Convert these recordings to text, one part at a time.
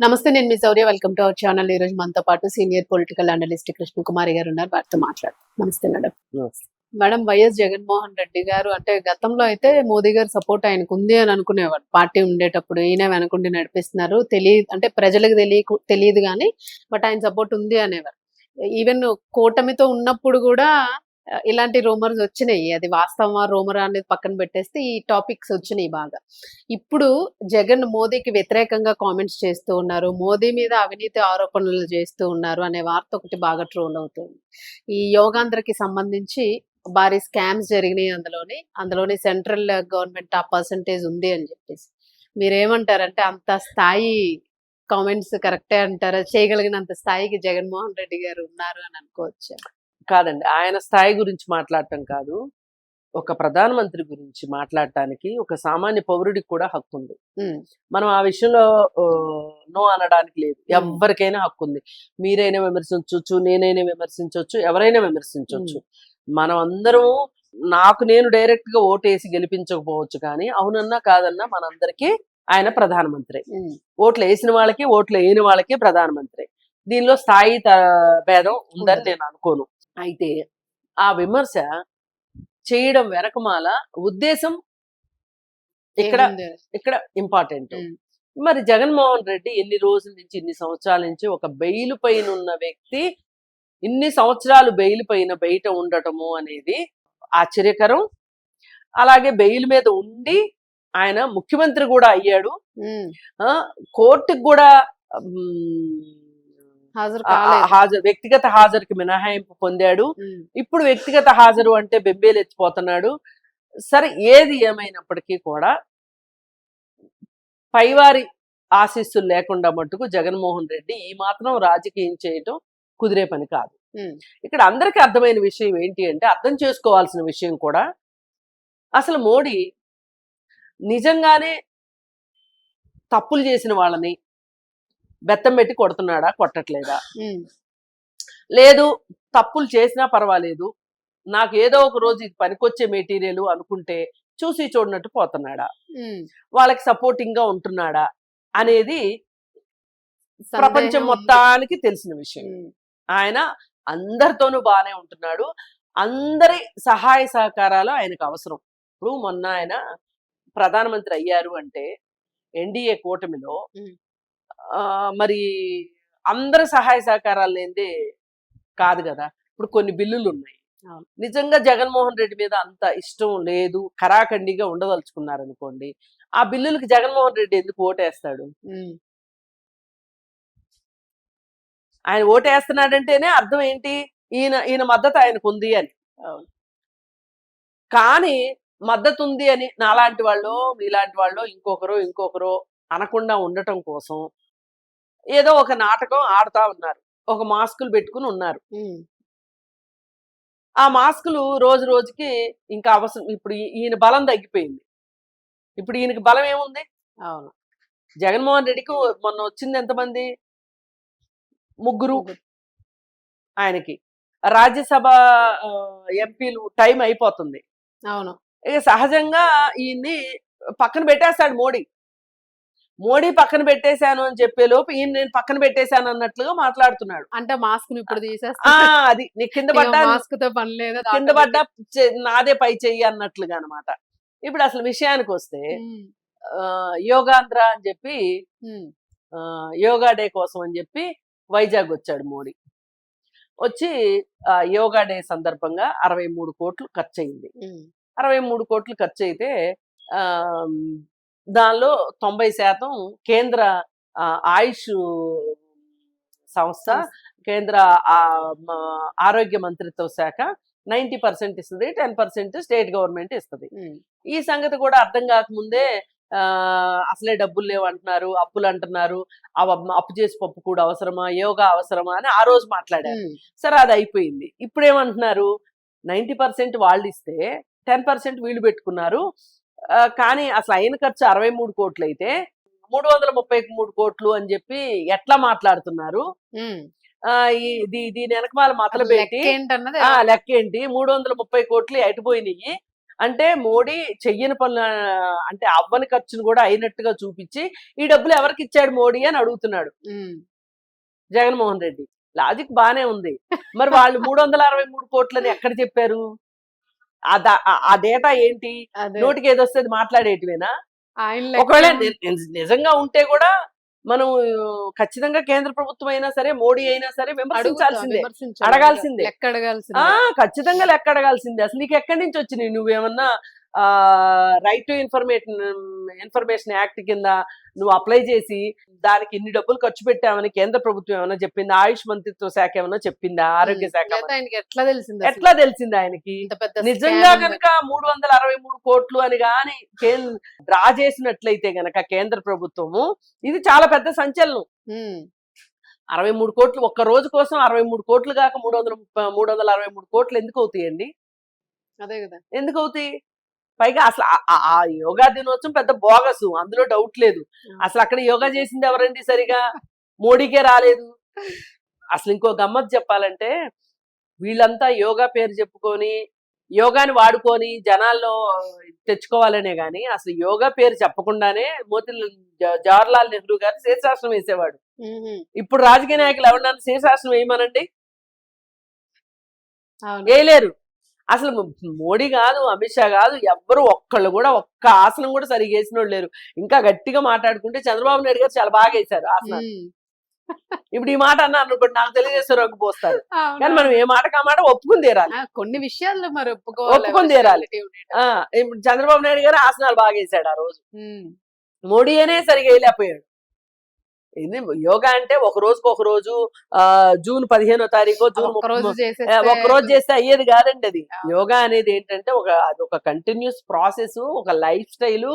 నమస్తే, నేను మీ Shaurya. Welcome to our channel. ఈ రోజు మనతో పాటు senior political analyst Krishna Kumari గారు ఉన్నారు. వారితో మాట్లాడు. నమస్తే madam. Madam, YS Jaganmohan Reddy గారు అంటే గతంలో అయితే మోదీ గారు సపోర్ట్ ఆయనకు ఉంది అని అనుకునేవాడు. పార్టీ ఉండేటప్పుడు ఈయన వెనకుండి నడిపిస్తున్నారు, తెలియదు అంటే ప్రజలకు తెలియదు కానీ బట్ ఆయన సపోర్ట్ ఉంది అనేవారు. ఈవెన్ కూటమితో ఉన్నప్పుడు కూడా ఇలాంటి రూమర్స్ వచ్చినాయి. అది వాస్తవమా రూమరా అనేది పక్కన పెట్టేస్తే ఈ టాపిక్స్ వచ్చినాయి బాగా. ఇప్పుడు జగన్ మోదీకి వ్యతిరేకంగా కామెంట్స్ చేస్తూ ఉన్నారు, మోదీ మీద అవినీతి ఆరోపణలు చేస్తూ ఉన్నారు అనే వార్త ఒకటి బాగా ట్రోల్ అవుతుంది. ఈ యోగాంధ్రకి సంబంధించి భారీ స్కామ్స్ జరిగినాయి, అందులోని సెంట్రల్ గవర్నమెంట్ ఆ పర్సంటేజ్ ఉంది అని చెప్పేసి మీరేమంటారంటే అంత స్థాయి కామెంట్స్ కరెక్టే అంటారా? చేయగలిగినంత స్థాయికి జగన్మోహన్ రెడ్డి గారు ఉన్నారు అని అనుకోవచ్చు? కాదండి, ఆయన స్థాయి గురించి మాట్లాడటం కాదు, ఒక ప్రధానమంత్రి గురించి మాట్లాడటానికి ఒక సామాన్య పౌరుడికి కూడా హక్కు ఉంది. మనం ఆ విషయంలో నో అనడానికి లేదు. ఎవరికైనా హక్కు ఉంది. మీరైనా విమర్శించవచ్చు, నేనైనా విమర్శించవచ్చు, ఎవరైనా విమర్శించవచ్చు. మనం అందరం, నాకు నేను డైరెక్ట్ గా ఓటేసి గెలిపించకపోవచ్చు, కానీ అవునన్నా కాదన్నా మనందరికీ ఆయన ప్రధానమంత్రి. ఓట్లు వేసిన వాళ్ళకి ఓట్లు వేయని వాళ్ళకి ప్రధానమంత్రి. దీనిలో స్థాయి భేదం ఉందని నేను అనుకోను. అయితే ఆ విమర్శ చేయడం వెనకమాల ఉద్దేశం ఇక్కడ ఇంపార్టెంట్. మరి జగన్మోహన్ రెడ్డి ఎన్ని రోజుల నుంచి, ఇన్ని సంవత్సరాల నుంచి ఒక బెయిల్ పైన ఉన్న వ్యక్తి ఇన్ని సంవత్సరాలు బెయిల్ పైన బయట ఉండటము అనేది ఆశ్చర్యకరం. అలాగే బెయిల్ మీద ఉండి ఆయన ముఖ్యమంత్రి కూడా అయ్యాడు, కోర్టుకు కూడా వ్యక్తిగత హాజరుకి మినహాయింపు పొందాడు. ఇప్పుడు వ్యక్తిగత హాజరు అంటే బెంబేలు ఎత్తిపోతున్నాడు. సరే, ఏది ఏమైనప్పటికీ కూడా పైవారి ఆశీస్సులు లేకుండా మట్టుకు జగన్మోహన్ రెడ్డి ఈ మాత్రం రాజకీయం చేయటం కుదిరే పని కాదు. ఇక్కడ అందరికీ అర్థమైన విషయం ఏంటి అంటే, అర్థం చేసుకోవాల్సిన విషయం కూడా, అసలు మోడీ నిజంగానే తప్పులు చేసిన వాళ్ళని బెత్తం పెట్టి కొడుతున్నాడా, కొట్టట్లేదా? లేదు, తప్పులు చేసినా పర్వాలేదు, నాకు ఏదో ఒక రోజు ఇది పనికొచ్చే మెటీరియల్ అనుకుంటే చూసి చూడనట్టు పోతున్నాడా, వాళ్ళకి సపోర్టింగ్ గా ఉంటున్నాడా అనేది ప్రపంచం మొత్తానికి తెలిసిన విషయం. ఆయన అందరితోనూ బాగానే ఉంటున్నాడు, అందరి సహాయ సహకారాలు ఆయనకు అవసరం. ఇప్పుడు మొన్న ఆయన ప్రధానమంత్రి అయ్యారు అంటే ఎన్డీఏ కూటమిలో మరి అందరి సహాయ సహకారాలు లేనిదే కాదు కదా. ఇప్పుడు కొన్ని బిల్లులు ఉన్నాయి, నిజంగా జగన్మోహన్ రెడ్డి మీద అంత ఇష్టం లేదు, ఖరాఖండిగా ఉండదలుచుకున్నారు అనుకోండి, ఆ బిల్లులకి జగన్మోహన్ రెడ్డి ఎందుకు ఓటేస్తాడు? ఆయన ఓటేస్తున్నాడంటేనే అర్థం ఏంటి, ఈయన మద్దతు ఆయనకు ఉంది అని. కానీ మద్దతు ఉంది అని నాలాంటి వాళ్ళు, మీలాంటి వాళ్ళు, ఇంకొకరు అనకుండా ఉండటం కోసం ఏదో ఒక నాటకం ఆడుతా ఉన్నారు, ఒక మాస్కులు పెట్టుకుని ఉన్నారు. ఆ మాస్కులు రోజు రోజుకి ఇంకా అవసరం. ఇప్పుడు ఈయన బలం తగ్గిపోయింది. ఇప్పుడు ఈయనకి బలం ఏముంది? అవును, జగన్మోహన్ రెడ్డికి మొన్న వచ్చింది ఎంతమంది? 3. ఆయనకి రాజ్యసభ ఎంపీలు టైం అయిపోతుంది. అవును, ఇక సహజంగా ఈయన్ని పక్కన పెట్టేస్తాడు మోడీ పక్కన పెట్టేశాను అని చెప్పే లోపు ఈయన నేను పక్కన పెట్టేశాను అన్నట్లుగా మాట్లాడుతున్నాడు. అంటే మాస్క్ ఇప్పుడు తీసేస్తా, అది నీ కింద పడ్డా మాస్క్ తో పని లేదు, కింద పడ్డా నాదే పై చెయ్యి అన్నట్లుగా అనమాట. ఇప్పుడు అసలు విషయానికి వస్తే యోగాంధ్ర అని చెప్పి, యోగా డే కోసం అని చెప్పి వైజాగ్ వచ్చాడు మోడీ. వచ్చి యోగా డే సందర్భంగా 63 కోట్లు ఖర్చు అయింది. 63 కోట్లు ఖర్చు అయితే దానిలో 90% కేంద్ర ఆయుష్ సంస్థ, కేంద్ర ఆరోగ్య మంత్రిత్వ శాఖ 90% ఇస్తుంది, 10% స్టేట్ గవర్నమెంట్ ఇస్తుంది. ఈ సంగతి కూడా అర్థం కాకముందే అసలే డబ్బులు లేవు అంటున్నారు, అప్పులు అంటున్నారు, అప్పు చేసి పప్పు కూడా అవసరమా, యోగా అవసరమా అని ఆ రోజు మాట్లాడారు. సరే, అది అయిపోయింది. ఇప్పుడు ఏమంటున్నారు, 90% వాళ్ళు ఇస్తే 10% వీళ్ళు పెట్టుకున్నారు. కానీ అసలు అయిన ఖర్చు 63 కోట్లు అయితే 333 కోట్లు అని చెప్పి ఎట్లా మాట్లాడుతున్నారు? దీని వెనకమాల మతలు పెట్టి లెక్క ఏంటి, 330 కోట్లు ఎటుపోయినాయి అంటే మోడీ చెయ్యని పనులు అంటే అవ్వని ఖర్చును కూడా అయినట్టుగా చూపించి ఈ డబ్బులు ఎవరికి ఇచ్చాడు మోడీ అని అడుగుతున్నాడు జగన్మోహన్ రెడ్డి. లాజిక్ బానే ఉంది. మరి వాళ్ళు 363 కోట్లని ఎక్కడ చెప్పారు? ఆ డేటా ఏంటి? నోటికి ఏదొస్తే అది మాట్లాడేటివేనా? ఒకవేళ నిజంగా ఉంటే కూడా మనం ఖచ్చితంగా కేంద్ర ప్రభుత్వం అయినా సరే మోడీ అయినా సరే విమర్శించాల్సిందే, అడగాల్సిందే. ఖచ్చితంగా లెక్క అడగాల్సిందే. అసలు నీకు ఎక్కడి నుంచి వచ్చినాయి? నువ్వేమన్నా రైట్ టు ఇన్ఫర్మేషన్ యాక్ట్ కింద నువ్వు అప్లై చేసి దానికి ఇన్ని డబ్బులు ఖర్చు పెట్టామని కేంద్ర ప్రభుత్వం ఏమన్నా చెప్పిందా? ఆయుష్ మంత్రిత్వ శాఖ ఏమన్నా చెప్పిందా? ఆరోగ్య శాఖ ఎట్లా తెలిసింది ఆయనకి? నిజంగా కనుక 363 కోట్లు అని గాని డ్రా చేసినట్లయితే గనక కేంద్ర ప్రభుత్వము, ఇది చాలా పెద్ద సంచలనం. 63 కోట్లు ఒక్క రోజు కోసం 63 కోట్లు కాక 363 కోట్లు ఎందుకు అవుతాయండి? అదే కదా, ఎందుకు అవుతాయి? పైగా అసలు ఆ యోగా దినోత్సవం పెద్ద బోగసు, అందులో డౌట్ లేదు. అసలు అక్కడ యోగా చేసింది ఎవరండి? సరిగా మోడీకే రాలేదు. అసలు ఇంకో గమ్మత్ చెప్పాలంటే, వీళ్ళంతా యోగా పేరు చెప్పుకొని యోగాని వాడుకొని జనాల్లో తెచ్చుకోవాలనే గాని అసలు యోగా పేరు చెప్పకుండానే జవహర్లాల్ నెహ్రూ గారు శీర్షాసనం వేసేవాడు. ఇప్పుడు రాజకీయ నాయకులు ఎవరన్నా శీర్షాసనం వేయమనండి, వేయలేరు. అసలు మోడీ కాదు, అమిత్ షా కాదు, ఎవ్వరు ఒక్కళ్ళు కూడా ఒక్క ఆసనం కూడా సరిగా వేసిన వాళ్ళు లేరు. ఇంకా గట్టిగా మాట్లాడుకుంటే చంద్రబాబు నాయుడు గారు చాలా బాగా వేశారు ఆసనం. ఇప్పుడు ఈ మాట అన్నారు అనుకోండి, నాకు తెలియజేస్తారు పోస్తారు. కానీ మనం ఏ మాట కా మాట ఒప్పుకుని తీరాలి. కొన్ని విషయాల్లో మరి ఒప్పుకొని తీరాలి. ఇప్పుడు చంద్రబాబు నాయుడు గారు ఆసనాలు బాగా వేశాడు ఆ రోజు, మోడీ అనే సరిగా వేయలేకపోయాడు. ఇది యోగా అంటే ఒక రోజుకు ఒక రోజు, జూన్ 15వ తారీఖు ఒక రోజు చేస్తే అయ్యేది కాదండి. అది యోగా అనేది ఏంటంటే ఒక కంటిన్యూస్ ప్రాసెస్, ఒక లైఫ్ స్టైల్,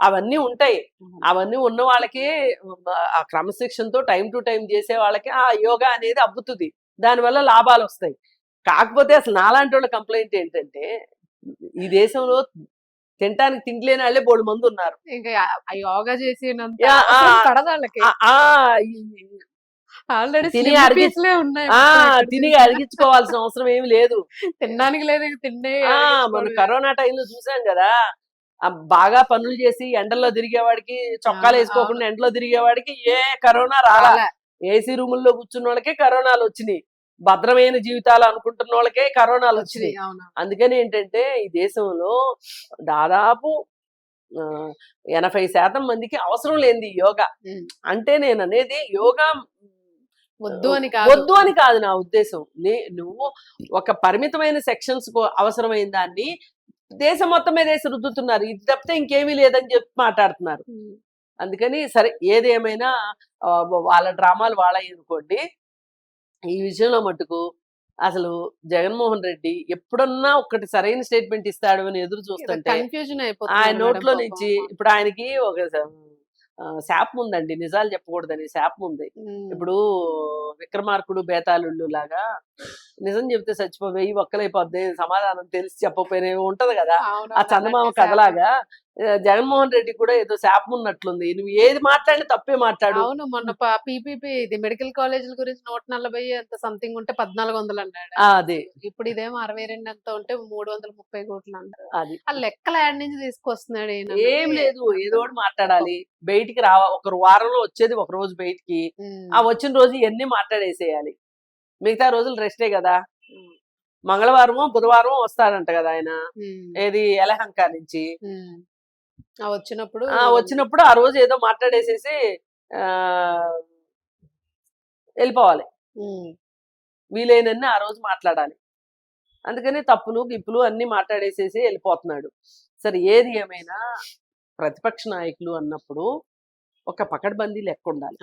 అవన్నీ ఉంటాయి. అవన్నీ ఉన్న వాళ్ళకి ఆ క్రమశిక్షణతో టైం టు టైం చేసే వాళ్ళకి ఆ యోగా అనేది అబ్బుతుంది, దానివల్ల లాభాలు వస్తాయి. కాకపోతే అసలు నాలాంటి వాళ్ళ కంప్లైంట్ ఏంటంటే, ఈ దేశంలో తినటానికి తింటలేని వాళ్ళే బోడు మంది ఉన్నారు. యోగా చేసి తిని అరిగించుకోవాల్సిన అవసరం ఏమి లేదు, తినడానికి లేదు. మన కరోనా టైంలో చూసాం కదా, బాగా పనులు చేసి ఎండల్లో తిరిగేవాడికి, చొక్కాలు వేసుకోకుండా ఎండలో తిరిగేవాడికి ఏ కరోనా రాలా. ఏసీ రూముల్లో కూర్చున్న వాళ్ళకే కరోనాలు వచ్చినాయి, భద్రమైన జీవితాలు అనుకుంటున్న వాళ్ళకే కరోనాలు వచ్చినాయి. అందుకని ఏంటంటే ఈ దేశంలో దాదాపు 80% మందికి అవసరం లేనిది యోగా. అంటే నేను అనేది యోగా వద్దు అని కాదు నా ఉద్దేశం. నువ్వు ఒక పరిమితమైన సెక్షన్స్ కు అవసరమైన దాన్ని దేశం మొత్తం మీద వేసి రుద్దుతున్నారు. ఇది తప్పితే ఇంకేమీ లేదని చెప్పి మాట్లాడుతున్నారు. అందుకని సరే, ఏదేమైనా వాళ్ళ డ్రామాలు వాళ్ళవి అనుకోండి. ఈ విషయంలో మటుకు అసలు జగన్మోహన్ రెడ్డి ఎప్పుడన్నా ఒక్కటి సరైన స్టేట్మెంట్ ఇస్తాడు అని ఎదురు చూస్తుంటే ఆయన నోట్లో నుంచి ఇప్పుడు ఆయనకి ఒక శాపం ఉందండి, నిజాలు చెప్పకూడదని శాపం ఉంది. ఇప్పుడు విక్రమార్కుడు బేతాళుళ్ళు లాగా నిజం చెప్తే చచ్చిపో 1000 ఒక్కలైపోద్ది, సమాధానం తెలిసి చెప్పపోయినా ఉంటది కదా, ఆ చందమామ కథలాగా జగన్మోహన్ రెడ్డి కూడా ఏదో శాపం ఉన్నట్లుంది. నువ్వు ఏది మాట్లాడి తప్పే మాట్లాడు. అవును, మొన్న పీపీపీ ఇది మెడికల్ కాలేజీల గురించి 140 ఎంత సంథింగ్ ఉంటే 1400 అన్నాడు. అదే ఇప్పుడు ఇదేమో 62 ఎంత ఉంటే 330 కోట్లు అంటారు. అది ఆ లెక్కల యాడ్ నుంచి తీసుకొస్తున్నాడు. ఏం లేదు, ఏదో ఒకటి మాట్లాడాలి. బయటికి ఒక వారంలో వచ్చేది ఒక రోజు బయటికి, ఆ వచ్చిన రోజు ఇవన్నీ మాట్లాడేసేయాలి. మిగతా రోజులు రెస్టే కదా. మంగళవారమో బుధవారం వస్తాడంట కదా ఆయన, ఏది యలహంక నుంచి. వచ్చినప్పుడు ఆ రోజు ఏదో మాట్లాడేసేసి వెళ్ళిపోవాలి. వీలైనన్ని ఆ రోజు మాట్లాడాలి. అందుకని తప్పులు గిప్పులు అన్ని మాట్లాడేసేసి వెళ్ళిపోతున్నాడు. సరే, ఏది ఏమైనా ప్రతిపక్ష నాయకులు అన్నప్పుడు ఒక పకడ్బందీ లెక్క ఉండాలి.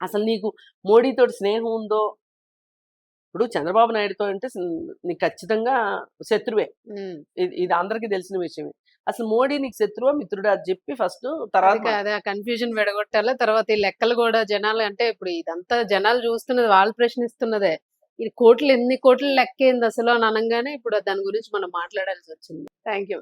అసలు నీకు మోడీతో స్నేహం ఉందో, ఇప్పుడు చంద్రబాబు నాయుడుతో అంటే నీకు ఖచ్చితంగా శత్రువే, ఇది అందరికి తెలిసిన విషయమే. అసలు మోడీ నీకు శత్రువా మిత్రుడా అని చెప్పి ఫస్ట్, తర్వాత కన్ఫ్యూజన్ విడగొట్టాలి. తర్వాత ఈ లెక్కలు కూడా జనాలు, అంటే ఇప్పుడు ఇదంతా జనాలు చూస్తున్నది, వాళ్ళు ప్రశ్నిస్తున్నదే. ఇది కోట్లు, ఎన్ని కోట్లు లెక్కేంది అసలు అని అనగానే ఇప్పుడు దాని గురించి మనం మాట్లాడాల్సి వచ్చింది. Thank you.